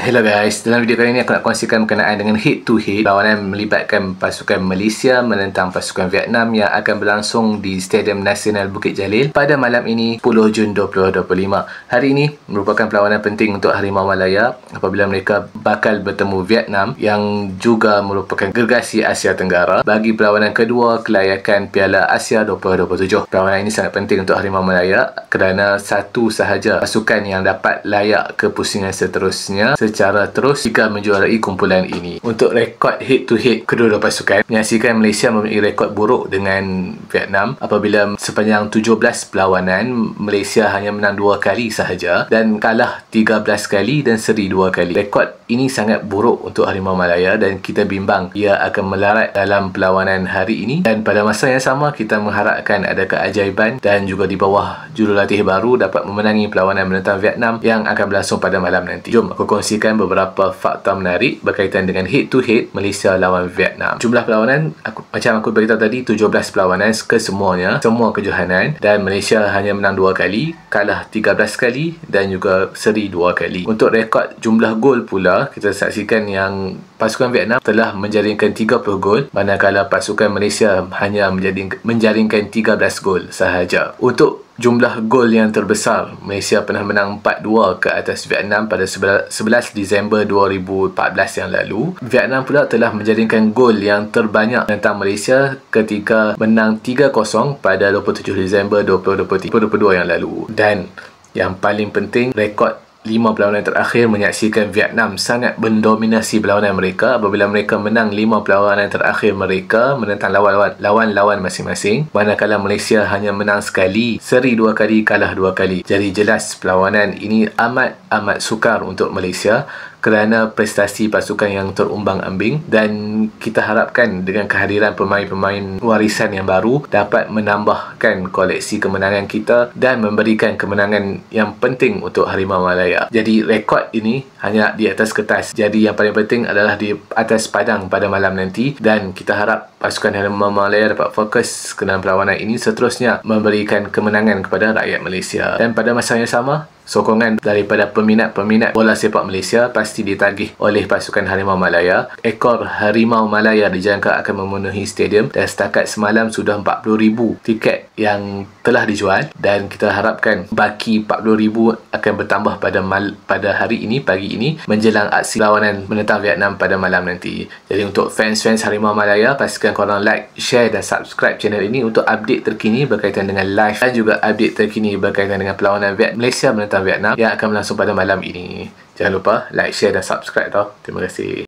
Hello guys, dalam video kali ini aku nak kongsikan berkenaan dengan head to head perlawanan melibatkan pasukan Malaysia menentang pasukan Vietnam yang akan berlangsung di Stadium Nasional Bukit Jalil pada malam ini 10 Jun 2025. Hari ini merupakan perlawanan penting untuk Harimau Malaya apabila mereka bakal bertemu Vietnam yang juga merupakan gergasi Asia Tenggara bagi perlawanan kedua kelayakan Piala Asia 2027. Perlawanan ini sangat penting untuk Harimau Malaya kerana satu sahaja pasukan yang dapat layak ke pusingan seterusnya secara terus jika menjuarai kumpulan ini. Untuk rekod head to head kedua-dua pasukan menyaksikan Malaysia memiliki rekod buruk dengan Vietnam apabila sepanjang 17 perlawanan Malaysia hanya menang 2 kali sahaja dan kalah 13 kali dan seri 2 kali. Rekod ini sangat buruk untuk Harimau Malaya dan kita bimbang ia akan melarat dalam perlawanan hari ini, dan pada masa yang sama kita mengharapkan ada keajaiban dan juga di bawah jurulatih baru dapat memenangi perlawanan menentang Vietnam yang akan berlangsung pada malam nanti. Jom aku kongsikan beberapa fakta menarik berkaitan dengan head to head Malaysia lawan Vietnam. Jumlah perlawanan macam aku beritahu tadi, 17 perlawanan kesemuanya, semua kejohanan, dan Malaysia hanya menang 2 kali, kalah 13 kali dan juga seri 2 kali. Untuk rekod jumlah gol pula, kita saksikan yang pasukan Vietnam telah menjaringkan 30 gol manakala pasukan Malaysia hanya menjaringkan 13 gol sahaja. Untuk jumlah gol yang terbesar, Malaysia pernah menang 4-2 ke atas Vietnam pada 11 Disember 2014 yang lalu. Vietnam pula telah menjaringkan gol yang terbanyak tentang Malaysia ketika menang 3-0 pada 27 Disember 2022 yang lalu. Dan yang paling penting, rekod 5 perlawanan terakhir menyaksikan Vietnam sangat mendominasi perlawanan mereka apabila mereka menang 5 perlawanan terakhir mereka menentang lawan-lawan masing-masing, manakala Malaysia hanya menang sekali, seri 2 kali, kalah 2 kali. Jadi jelas perlawanan ini amat sukar untuk Malaysia kerana prestasi pasukan yang terumbang-ambing, dan kita harapkan dengan kehadiran pemain-pemain warisan yang baru dapat menambahkan koleksi kemenangan kita dan memberikan kemenangan yang penting untuk Harimau Malaya. Jadi rekod ini hanya di atas kertas, jadi yang paling penting adalah di atas padang pada malam nanti, dan kita harap pasukan Harimau Malaya dapat fokus ke dalam perlawanan ini seterusnya memberikan kemenangan kepada rakyat Malaysia. Dan pada masa yang sama, sokongan daripada peminat-peminat bola sepak Malaysia pasti ditagih oleh pasukan Harimau Malaya. Ekor Harimau Malaya dijangka akan memenuhi stadium dan setakat semalam sudah 40,000 tiket yang telah dijual, dan kita harapkan baki 40,000 akan bertambah pada hari ini, pagi ini, menjelang aksi lawanan menentang Vietnam pada malam nanti. Jadi untuk fans-fans Harimau Malaya, pastikan korang like, share dan subscribe channel ini untuk update terkini berkaitan dengan live dan juga update terkini berkaitan dengan perlawanan Malaysia menentang Vietnam yang akan berlangsung pada malam ini. Jangan lupa like, share dan subscribe tau. Terima kasih.